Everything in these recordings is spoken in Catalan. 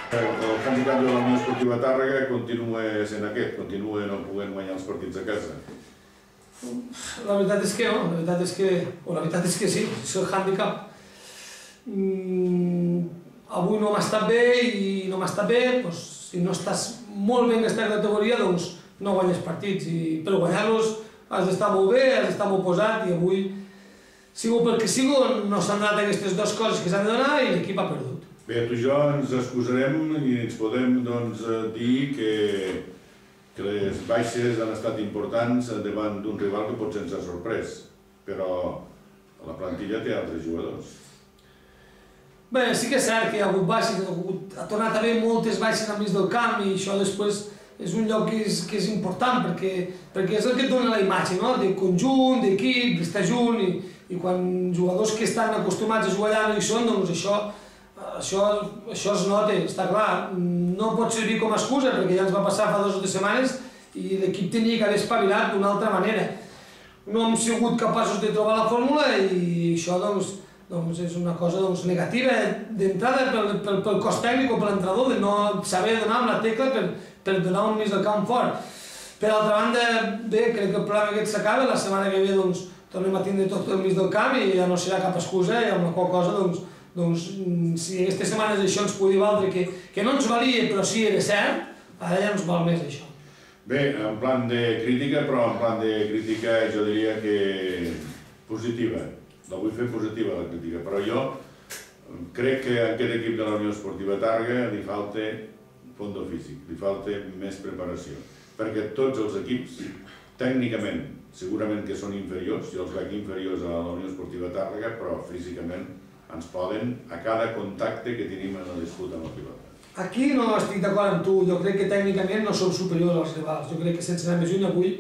El handicap de la Unió Esportiva Tàrrega continua sent aquest, continua no podent guanyar els partits a casa. La veritat és que no, la veritat és que sí, és el handicap. Avui no m'ha estat bé i no m'ha estat bé, si no estàs molt bé en aquesta categoria, doncs no guanyes partits i per guanyar-los has d'estar molt bé, has d'estar molt posat i avui, sigo pel que sigo, no s'han donat aquestes dues coses que s'han de donar i l'equip ha perdut. Bé, tu i jo ens excusarem i ens podem dir que les baixes han estat importants davant d'un rival que potser ens ha sorprès, però la plantilla té altres jugadors. Bé, sí que és cert que hi ha hagut baixes, ha tornat a haver moltes baixes al mig del camp i això després és un lloc que és important perquè és el que et dona la imatge, de conjunt, d'equip, d'estar junt i quan jugadors que estan acostumats a jugar allà no hi són, doncs això es nota, està clar. No pot servir com a excusa perquè ja ens va passar fa 2 o 3 setmanes i l'equip tenia que haver espavilat d'una altra manera. No hem sigut capaços de trobar la fórmula i això és una cosa negativa d'entrada pel cos tècnic o per l'entrenador de no saber donar amb la tecla per donar un mig del camp fort. Per altra banda, bé, crec que el programa aquest s'acaba, la setmana que ve tornem a tindre tot el mig del camp i ja no serà cap excusa i amb la qual cosa, si aquestes setmanes això ens podia valdre que no ens valia però sí era cert, ara ja ens val més això. Bé, en plan de crítica, però en plan de crítica jo diria que positiva. La vull fer positiva, la crítica, però jo crec que a aquest equip de la Unió Esportiva Tàrrega li falta fondo físic, li falta més preparació, perquè tots els equips, tècnicament, segurament que són inferiors, jo els veig inferiors a la Unió Esportiva Tàrrega, però físicament ens poden a cada contacte que tenim en la disputa amb la pilota. Aquí no estic d'acord amb tu, jo crec que tècnicament no som superiors als rivals, jo crec que sense anar més lluny avui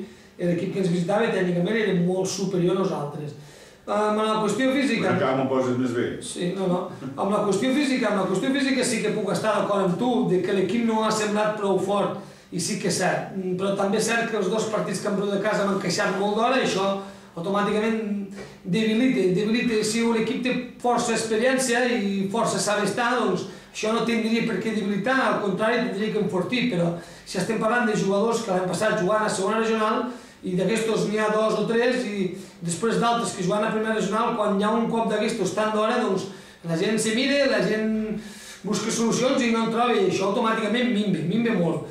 l'equip que ens visitava tècnicament era molt superior a nosaltres. Amb la qüestió física... Encara m'ho poses més bé. Sí, no. Amb la qüestió física sí que puc estar d'acord amb tu, que l'equip no ha semblat prou fort, i sí que és cert. Però també és cert que els 2 partits que hem perdut a casa m'han queixat molt d'hora i això automàticament debilita. Si un equip té força experiència i força saber estar, doncs això no tindria per què debilitar, al contrari, tindria que enfortir, però si estem parlant de jugadors que l'any passat jugant a segona regional i d'aquestos n'hi ha 2 o 3 i després d'altres que juguen a primera regional, quan hi ha un cop d'aquestos tant d'hora, doncs la gent se mira, la gent busca solucions i no en troba i això automàticament minva molt.